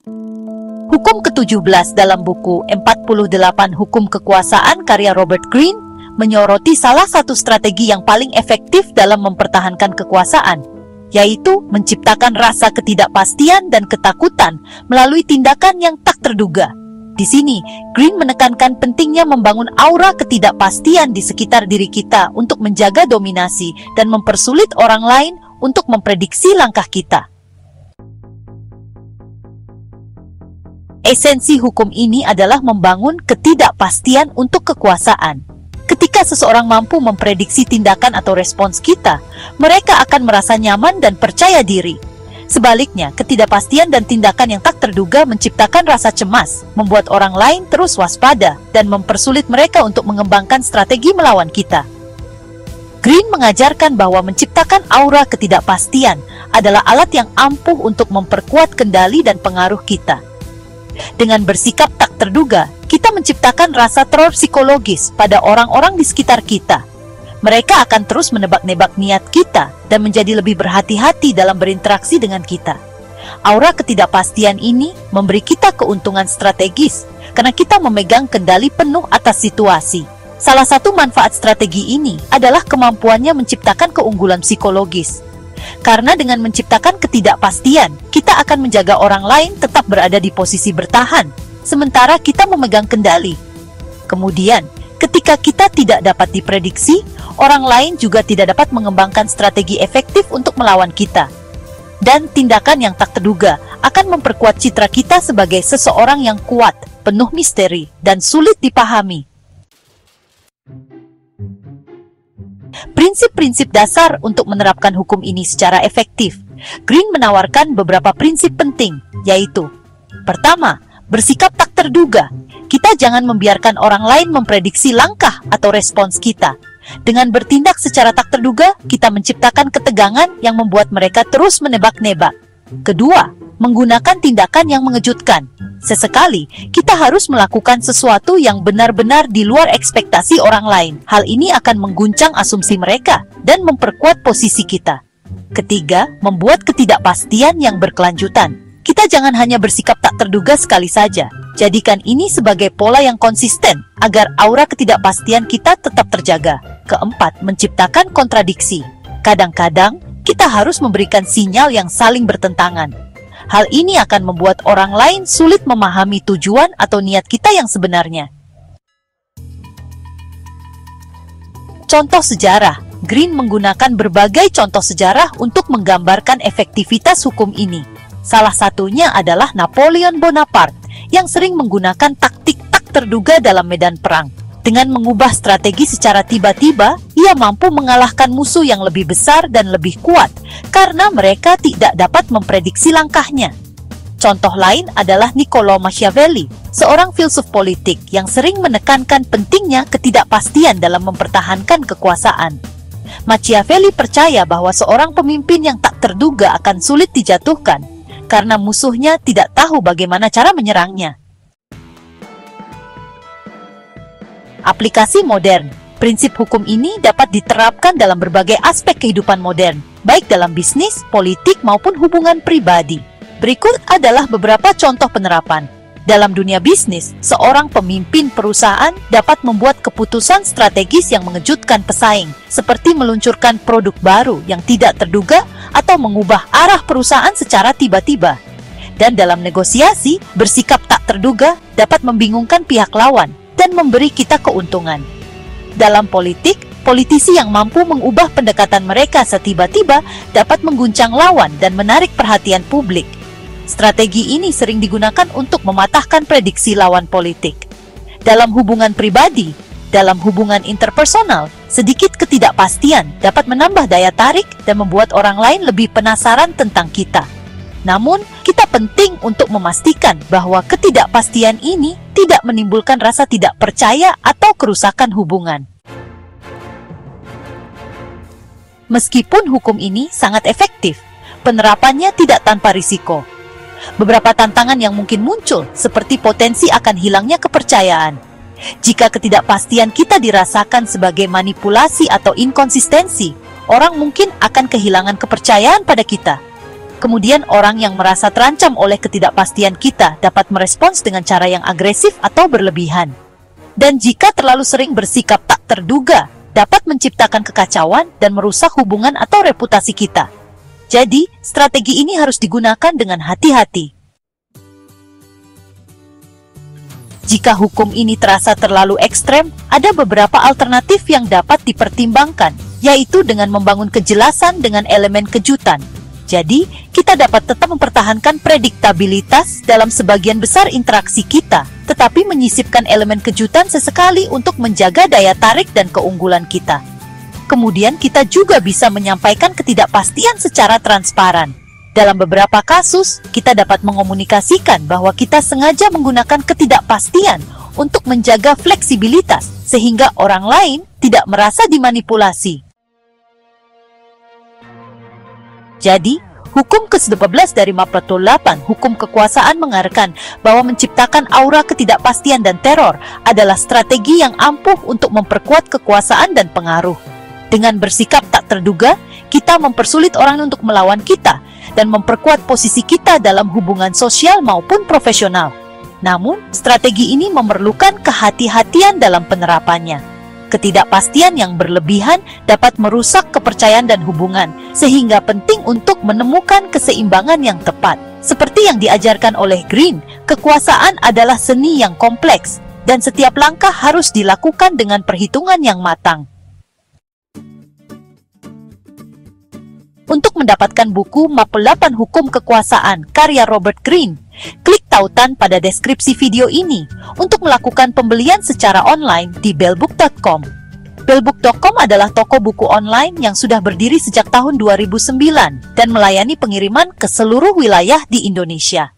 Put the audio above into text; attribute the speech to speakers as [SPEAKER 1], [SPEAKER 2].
[SPEAKER 1] Hukum ke-17 dalam buku 48 Hukum Kekuasaan karya Robert Greene menyoroti salah satu strategi yang paling efektif dalam mempertahankan kekuasaan, yaitu menciptakan rasa ketidakpastian dan ketakutan melalui tindakan yang tak terduga. Di sini, Greene menekankan pentingnya membangun aura ketidakpastian di sekitar diri kita untuk menjaga dominasi dan mempersulit orang lain untuk memprediksi langkah kita. Esensi hukum ini adalah membangun ketidakpastian untuk kekuasaan. Ketika seseorang mampu memprediksi tindakan atau respons kita, mereka akan merasa nyaman dan percaya diri. Sebaliknya, ketidakpastian dan tindakan yang tak terduga menciptakan rasa cemas, membuat orang lain terus waspada, dan mempersulit mereka untuk mengembangkan strategi melawan kita. Greene mengajarkan bahwa menciptakan aura ketidakpastian adalah alat yang ampuh untuk memperkuat kendali dan pengaruh kita. Dengan bersikap tak terduga, kita menciptakan rasa teror psikologis pada orang-orang di sekitar kita. Mereka akan terus menebak-nebak niat kita dan menjadi lebih berhati-hati dalam berinteraksi dengan kita. Aura ketidakpastian ini memberi kita keuntungan strategis karena kita memegang kendali penuh atas situasi. Salah satu manfaat strategi ini adalah kemampuannya menciptakan keunggulan psikologis. Karena dengan menciptakan ketidakpastian, kita akan menjaga orang lain tetap berada di posisi bertahan, sementara kita memegang kendali. Kemudian, ketika kita tidak dapat diprediksi, orang lain juga tidak dapat mengembangkan strategi efektif untuk melawan kita. Dan tindakan yang tak terduga akan memperkuat citra kita sebagai seseorang yang kuat, penuh misteri, dan sulit dipahami. Prinsip-prinsip dasar untuk menerapkan hukum ini secara efektif. Greene menawarkan beberapa prinsip penting, yaitu: pertama, bersikap tak terduga. Kita jangan membiarkan orang lain memprediksi langkah atau respons kita. Dengan bertindak secara tak terduga, kita menciptakan ketegangan yang membuat mereka terus menebak-nebak. Kedua, menggunakan tindakan yang mengejutkan. Sesekali, kita harus melakukan sesuatu yang benar-benar di luar ekspektasi orang lain. Hal ini akan mengguncang asumsi mereka dan memperkuat posisi kita. Ketiga, membuat ketidakpastian yang berkelanjutan. Kita jangan hanya bersikap tak terduga sekali saja. Jadikan ini sebagai pola yang konsisten agar aura ketidakpastian kita tetap terjaga. Keempat, menciptakan kontradiksi. Kadang-kadang, kita harus memberikan sinyal yang saling bertentangan. Hal ini akan membuat orang lain sulit memahami tujuan atau niat kita yang sebenarnya. Contoh sejarah. Greene menggunakan berbagai contoh sejarah untuk menggambarkan efektivitas hukum ini. Salah satunya adalah Napoleon Bonaparte yang sering menggunakan taktik tak terduga dalam medan perang. Dengan mengubah strategi secara tiba-tiba, ia mampu mengalahkan musuh yang lebih besar dan lebih kuat karena mereka tidak dapat memprediksi langkahnya. Contoh lain adalah Niccolò Machiavelli, seorang filsuf politik yang sering menekankan pentingnya ketidakpastian dalam mempertahankan kekuasaan. Machiavelli percaya bahwa seorang pemimpin yang tak terduga akan sulit dijatuhkan karena musuhnya tidak tahu bagaimana cara menyerangnya. Aplikasi modern. Prinsip hukum ini dapat diterapkan dalam berbagai aspek kehidupan modern, baik dalam bisnis, politik, maupun hubungan pribadi. Berikut adalah beberapa contoh penerapan. Dalam dunia bisnis, seorang pemimpin perusahaan dapat membuat keputusan strategis yang mengejutkan pesaing, seperti meluncurkan produk baru yang tidak terduga atau mengubah arah perusahaan secara tiba-tiba. Dan dalam negosiasi, bersikap tak terduga dapat membingungkan pihak lawan dan memberi kita keuntungan. Dalam politik, politisi yang mampu mengubah pendekatan mereka setiba-tiba dapat mengguncang lawan dan menarik perhatian publik. Strategi ini sering digunakan untuk mematahkan prediksi lawan politik. Dalam hubungan pribadi, dalam hubungan interpersonal, sedikit ketidakpastian dapat menambah daya tarik dan membuat orang lain lebih penasaran tentang kita. Namun, kita penting untuk memastikan bahwa ketidakpastian ini tidak menimbulkan rasa tidak percaya atau kerusakan hubungan. Meskipun hukum ini sangat efektif, penerapannya tidak tanpa risiko. Beberapa tantangan yang mungkin muncul, seperti potensi akan hilangnya kepercayaan. Jika ketidakpastian kita dirasakan sebagai manipulasi atau inkonsistensi, orang mungkin akan kehilangan kepercayaan pada kita. Kemudian orang yang merasa terancam oleh ketidakpastian kita dapat merespons dengan cara yang agresif atau berlebihan. Dan jika terlalu sering bersikap tak terduga, dapat menciptakan kekacauan dan merusak hubungan atau reputasi kita. Jadi, strategi ini harus digunakan dengan hati-hati. Jika hukum ini terasa terlalu ekstrem, ada beberapa alternatif yang dapat dipertimbangkan, yaitu dengan membangun kejelasan dengan elemen kejutan. Jadi, kita dapat tetap mempertahankan prediktabilitas dalam sebagian besar interaksi kita, tetapi menyisipkan elemen kejutan sesekali untuk menjaga daya tarik dan keunggulan kita. Kemudian kita juga bisa menyampaikan ketidakpastian secara transparan. Dalam beberapa kasus, kita dapat mengomunikasikan bahwa kita sengaja menggunakan ketidakpastian untuk menjaga fleksibilitas, sehingga orang lain tidak merasa dimanipulasi. Jadi, hukum ke-12 dari Mappetto 8, hukum kekuasaan mengarahkan bahwa menciptakan aura ketidakpastian dan teror adalah strategi yang ampuh untuk memperkuat kekuasaan dan pengaruh. Dengan bersikap tak terduga, kita mempersulit orang untuk melawan kita dan memperkuat posisi kita dalam hubungan sosial maupun profesional. Namun, strategi ini memerlukan kehati-hatian dalam penerapannya. Ketidakpastian yang berlebihan dapat merusak kepercayaan dan hubungan, sehingga penting untuk menemukan keseimbangan yang tepat. Seperti yang diajarkan oleh Green, kekuasaan adalah seni yang kompleks, dan setiap langkah harus dilakukan dengan perhitungan yang matang. Untuk mendapatkan buku Mappetto 8 Hukum Kekuasaan karya Robert Greene, klik tautan pada deskripsi video ini untuk melakukan pembelian secara online di bellbook.com. Bellbook.com adalah toko buku online yang sudah berdiri sejak tahun 2009 dan melayani pengiriman ke seluruh wilayah di Indonesia.